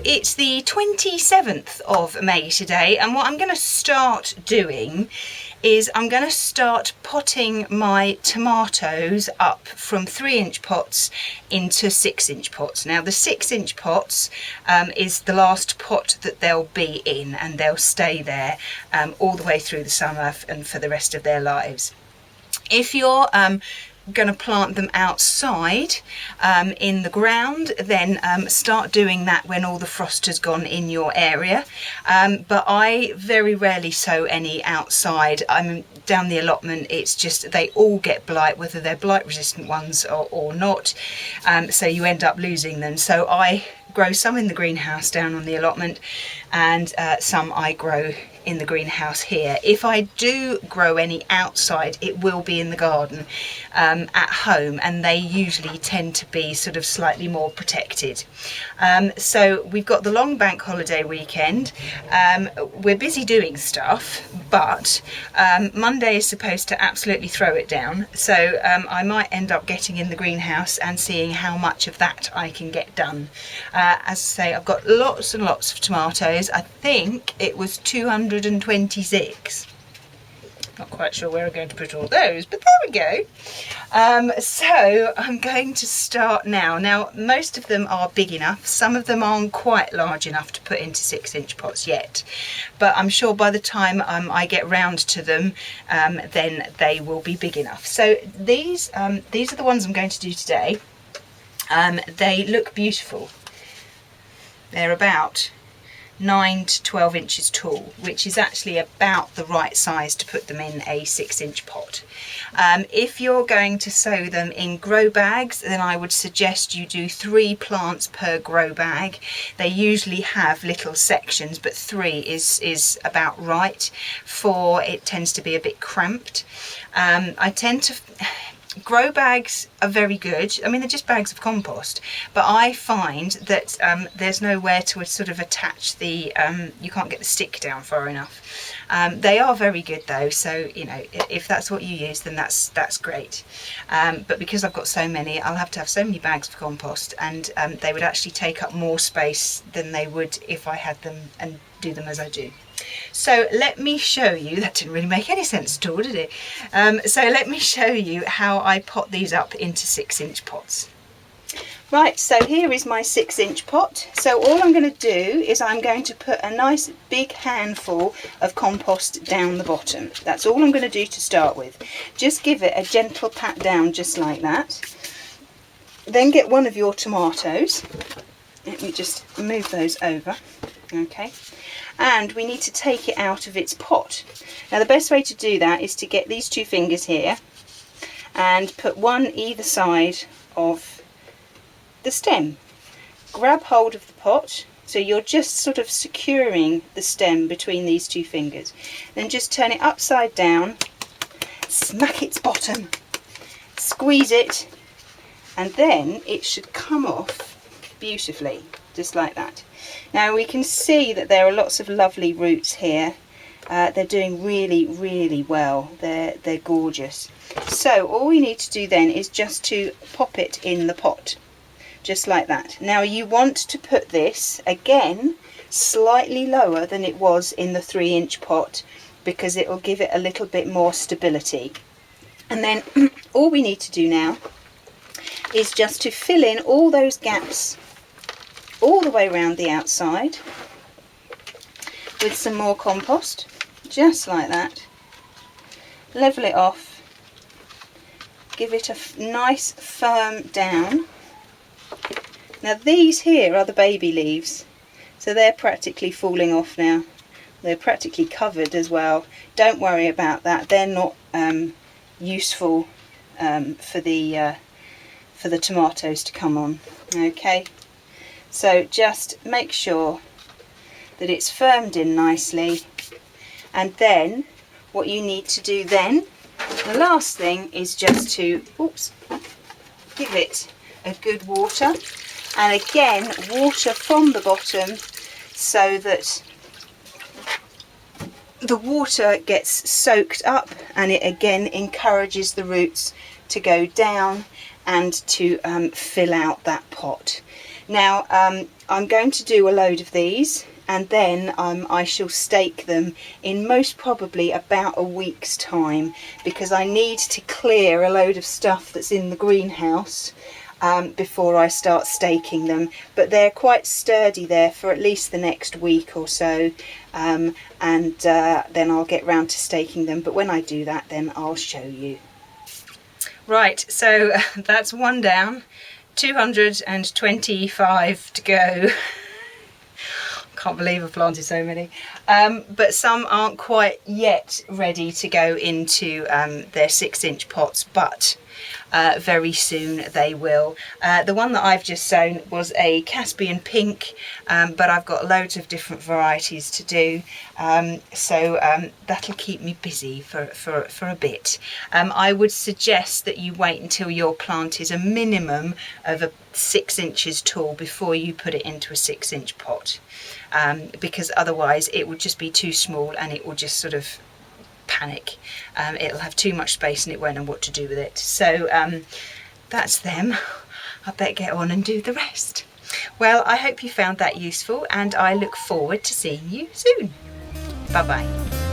it's the 27th of May today, and what I'm going to start doing is I'm going to start potting my tomatoes up from 3-inch pots into 6-inch pots. Now the 6-inch pots is the last pot that they'll be in, and they'll stay there all the way through the summer and for the rest of their lives. If you're going to plant them outside in the ground, then start doing that when all the frost has gone in your area, but I very rarely sow any outside. I'm down the allotment, it's just they all get blight, whether they're blight resistant ones or not, so you end up losing them. So I grow some in the greenhouse down on the allotment, and some I grow in the greenhouse here. If I do grow any outside, it will be in the garden at home, and they usually tend to be sort of slightly more protected. So we've got the long bank holiday weekend. We're busy doing stuff, but Monday is supposed to absolutely throw it down, so I might end up getting in the greenhouse and seeing how much of that I can get done. As I say, I've got lots and lots of tomatoes. I think it was 226. Not quite sure where I'm going to put all those, but there we go. So I'm going to start now. Now, most of them are big enough. Some of them aren't quite large enough to put into 6-inch pots yet, but I'm sure by the time I get round to them, then they will be big enough. So these are the ones I'm going to do today. They look beautiful. They're about 9 to 12 inches tall, which is actually about the right size to put them in a 6-inch pot. If you're going to sow them in grow bags, then I would suggest you do 3 plants per grow bag. They usually have little sections, but 3 is about right. 4, it tends to be a bit cramped. Grow bags are very good. I mean, they're just bags of compost, but I find that there's nowhere to sort of attach the, you can't get the stick down far enough. They are very good though, so you know, if that's what you use, then that's great. But because I've got so many, I'll have to have so many bags of compost, and they would actually take up more space than they would if I had them and do them as I do. So let me show you, that didn't really make any sense at all, did it? So let me show you how I pot these up into 6-inch pots. Right, so here is my 6-inch pot. So all I'm going to do is I'm going to put a nice big handful of compost down the bottom. That's all I'm going to do to start with. Just give it a gentle pat down just like that. Then get one of your tomatoes. Let me just move those over. Okay. And we need to take it out of its pot. Now the best way to do that is to get these 2 fingers here and put one either side of the stem. Grab hold of the pot, so you're just sort of securing the stem between these 2 fingers. Then just turn it upside down, smack its bottom, squeeze it, and then it should come off beautifully, just like that. Now we can see that there are lots of lovely roots here. They're doing really well. They're gorgeous. So all we need to do then is just to pop it in the pot, just like that. Now you want to put this again slightly lower than it was in the 3-inch pot, because it will give it a little bit more stability. And then all we need to do now is just to fill in all those gaps all the way around the outside with some more compost, just like that. Level it off, give it a nice firm down. Now these here are the baby leaves, so they're practically falling off now. They're practically covered as well. Don't worry about that, they're not useful for the tomatoes to come on. Okay. So just make sure that it's firmed in nicely, and then what you need to do then, the last thing, is just to give it a good water, and again water from the bottom so that the water gets soaked up, and it again encourages the roots to go down and to fill out that pot. Now I'm going to do a load of these, and then I shall stake them in most probably about a week's time, because I need to clear a load of stuff that's in the greenhouse before I start staking them. But they're quite sturdy there for at least the next week or so, and then I'll get round to staking them. But when I do that, then I'll show you. Right, so that's one down, 225 to go. Can't believe I've planted so many, but some aren't quite yet ready to go into their 6-inch pots, but very soon they will. The one that I've just sown was a Caspian pink, but I've got loads of different varieties to do, so that'll keep me busy for a bit. I would suggest that you wait until your plant is a minimum of 6 inches tall before you put it into a 6-inch pot, because otherwise it would just be too small and it will just sort of panic. It'll have too much space and it won't know what to do with it. So that's them. I better get on and do the rest. Well, I hope you found that useful, and I look forward to seeing you soon. Bye bye.